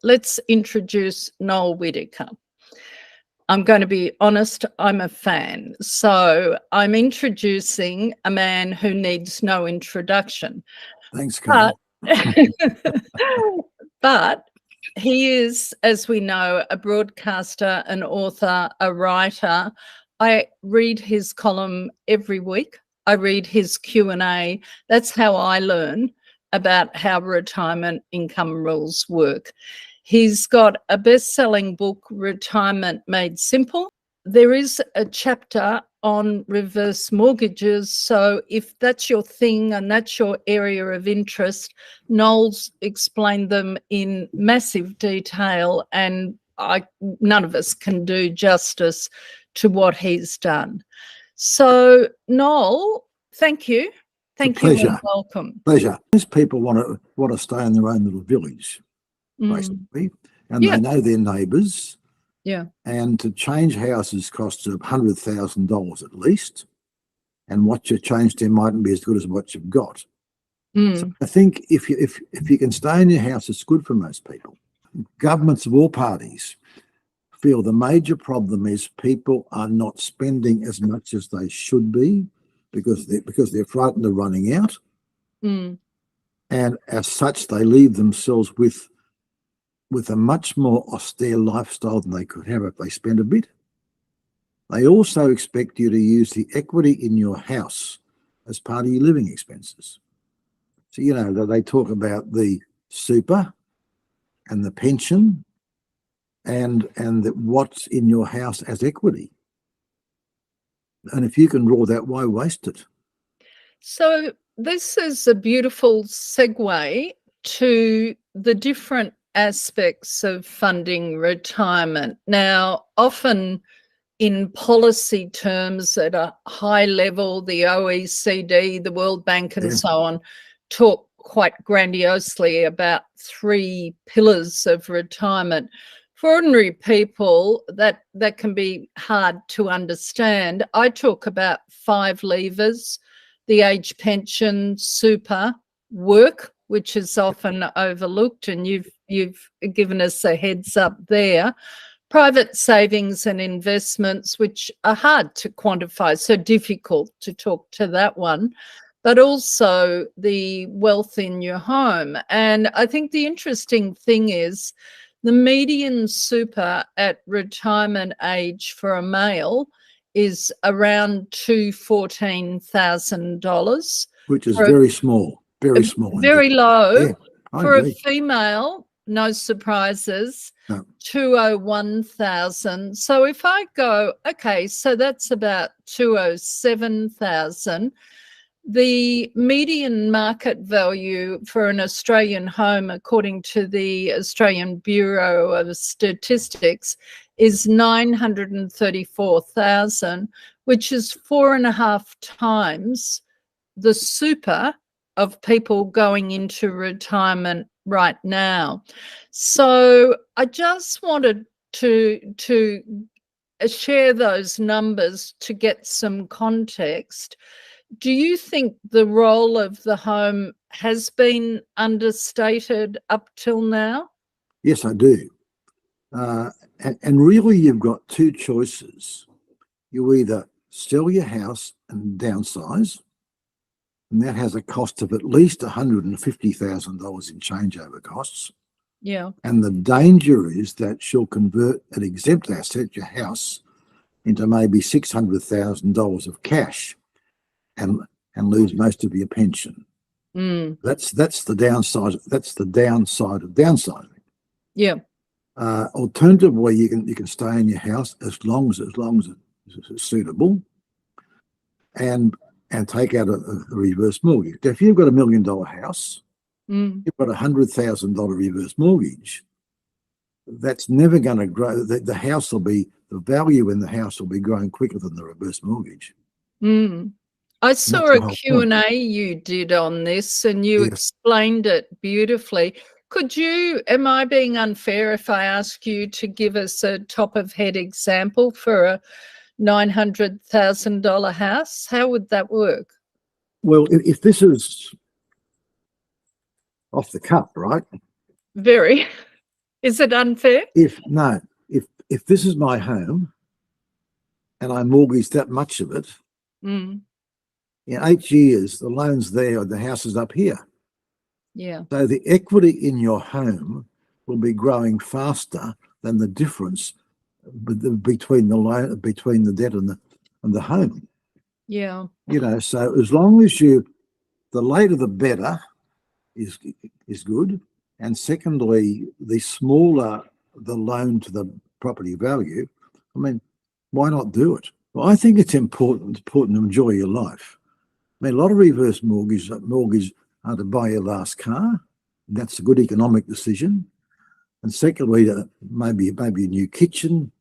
Let's introduce Noel Whittaker. I'm going to be honest, I'm a fan. So I'm introducing a man who needs no introduction. Thanks, Kaye. But he is, as we know, a broadcaster, an author, a writer. I read his column every week. I read his Q&A. That's how I learn about how retirement income rules work. He's got a best-selling book, Retirement Made Simple. There is a chapter on reverse mortgages. So if that's your thing and that's your area of interest, Noel's explained them in massive detail, and none of us can do justice to what he's done. So, Noel, thank you. Thank you and welcome. Pleasure. Most people want to stay in their own little village, basically, and they know their neighbours. Yeah. And to change houses costs $100,000 at least, and what you change to mightn't be as good as what you've got. So I think if you can stay in your house, it's good for most people. Governments of all parties feel the major problem is people are not spending as much as they should be because they're frightened of running out, and as such they leave themselves with a much more austere lifestyle than they could have if they spend a bit. They also expect you to use the equity in your house as part of your living expenses. So, you know, they talk about the super and the pension and what's in your house as equity. And if you can draw that, why waste it? So this is a beautiful segue to the different aspects of funding retirement. Now, often in policy terms at a high level, the OECD, the World Bank and so on talk quite grandiosely about 3 pillars of retirement. For ordinary people, that can be hard to understand. I talk about 5 levers: the age pension, super, work, which is often overlooked, and you've given us a heads up there, private savings and investments, which are hard to quantify, so difficult to talk to that one, but also the wealth in your home. And I think the interesting thing is the median super at retirement age for a male is around $214,000, which is very small. Very small. Very low. Yeah, for a female, no surprises, no. 201,000. So if I go, okay, so that's about 207,000. The median market value for an Australian home, according to the Australian Bureau of Statistics, is 934,000, which is 4.5 times the super of people going into retirement right now. So I just wanted to share those numbers to get some context. Do you think the role of the home has been understated up till now? Yes, I do. And really, you've got 2 choices. You either sell your house and downsize, and that has a cost of at least $150,000 in changeover costs. Yeah. And the danger is that she'll convert an exempt asset, your house, into maybe $600,000 of cash and lose most of your pension. That's the downside. That's the downside of downsizing. Yeah. Alternatively, you can stay in your house as long as it's suitable, and take out a reverse mortgage. Now, if you've got $1 million house, you've got $100,000 reverse mortgage. That's never going to grow. The house will be, the value in the house will be growing quicker than the reverse mortgage. I saw a Q&A you did on this, and you explained it beautifully. Could you, am I being unfair if I ask you to give us a top of head example for a $900,000 house? How would that work? Well, if this is off the cuff, right? Very. Is it unfair? If this is my home and I mortgage that much of it, Mm. in 8 years, the loan's there, the house is up here. Yeah. So the equity in your home will be growing faster than the difference between the debt and the home. Yeah. So as long as the later the better is good, and secondly, the smaller the loan to the property value, I mean, why not do it? Well, I think it's important to enjoy your life. I mean, a lot of reverse mortgages are to buy your last car. That's a good economic decision. And secondly, maybe a new kitchen,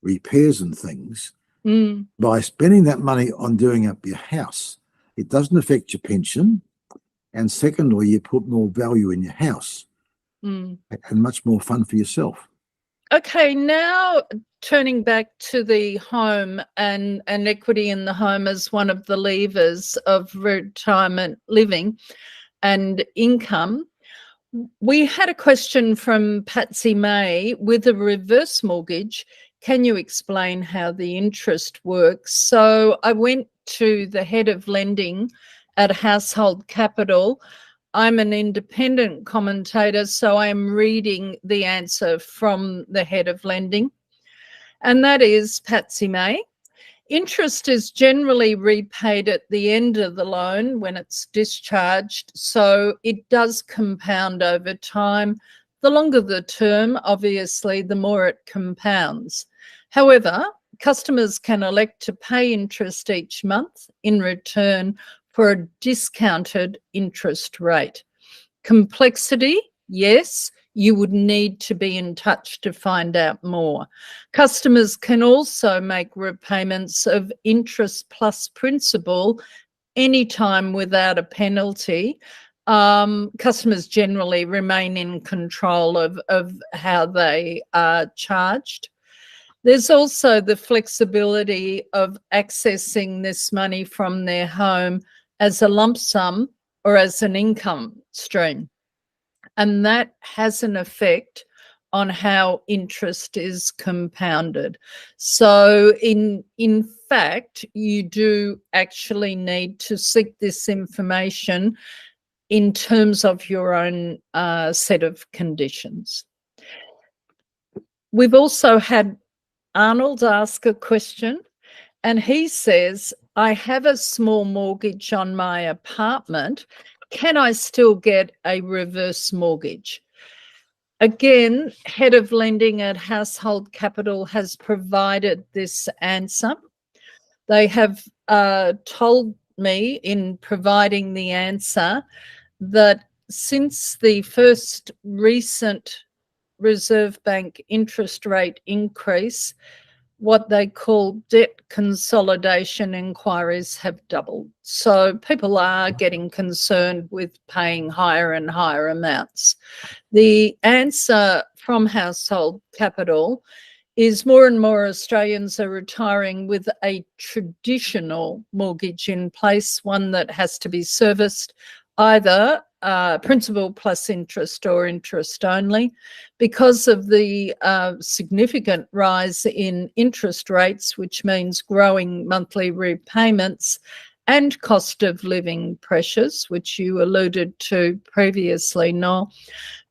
repairs and things. Mm. By spending that money on doing up your house, it doesn't affect your pension. And secondly, you put more value in your house and much more fun for yourself. Okay, now turning back to the home and equity in the home as one of the levers of retirement living and income. We had a question from Patsy May. With a reverse mortgage, can you explain how the interest works? So I went to the head of lending at Household Capital. I'm an independent commentator, so I am reading the answer from the head of lending, and that is Patsy May. Interest is generally repaid at the end of the loan when it's discharged, so it does compound over time. The longer the term, obviously, the more it compounds. However, customers can elect to pay interest each month in return for a discounted interest rate. Complexity, yes, you would need to be in touch to find out more. Customers can also make repayments of interest plus principal anytime without a penalty. Customers generally remain in control of how they are charged. There's also the flexibility of accessing this money from their home as a lump sum or as an income stream. And that has an effect on how interest is compounded. So in fact, you do actually need to seek this information in terms of your own set of conditions. We've also had Arnold ask a question, and he says, I have a small mortgage on my apartment. Can I still get a reverse mortgage? Again, head of lending at Household Capital has provided this answer. They have told me in providing the answer that since the first recent Reserve Bank interest rate increase, what they call debt consolidation inquiries have doubled. So people are getting concerned with paying higher and higher amounts. The answer from Household Capital is more and more Australians are retiring with a traditional mortgage in place, one that has to be serviced either principal plus interest or interest only. Because of the significant rise in interest rates, which means growing monthly repayments and cost of living pressures, which you alluded to previously, Noel,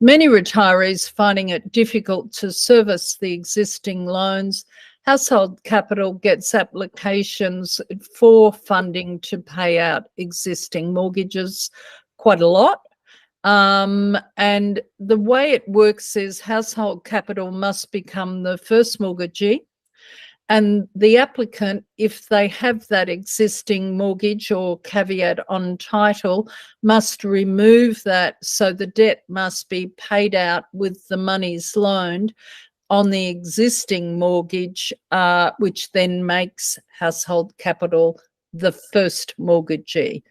many retirees finding it difficult to service the existing loans. Household Capital gets applications for funding to pay out existing mortgages quite a lot. And the way it works is Household Capital must become the first mortgagee, and the applicant, if they have that existing mortgage or caveat on title, must remove that, so the debt must be paid out with the monies loaned on the existing mortgage, which then makes Household Capital the first mortgagee.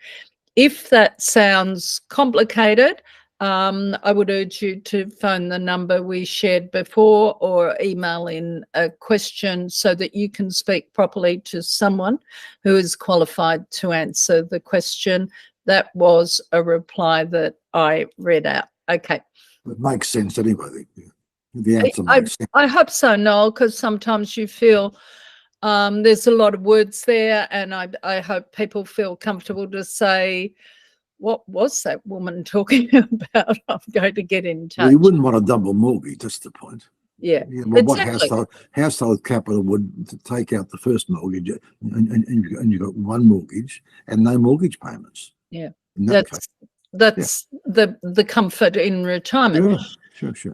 If that sounds complicated, I would urge you to phone the number we shared before or email in a question so that you can speak properly to someone who is qualified to answer the question. That was a reply that I read out. Okay. It makes sense anyway. The answer makes sense. I hope so, Noel, because sometimes you feel there's a lot of words there, and I hope people feel comfortable to say, what was that woman talking about? I'm going to get in touch. Well, you wouldn't want a double mortgage, that's the point. Yeah, well, exactly. What household capital would take out the first mortgage, and you've got one mortgage and no mortgage payments? Yeah, that's the comfort in retirement. Sure.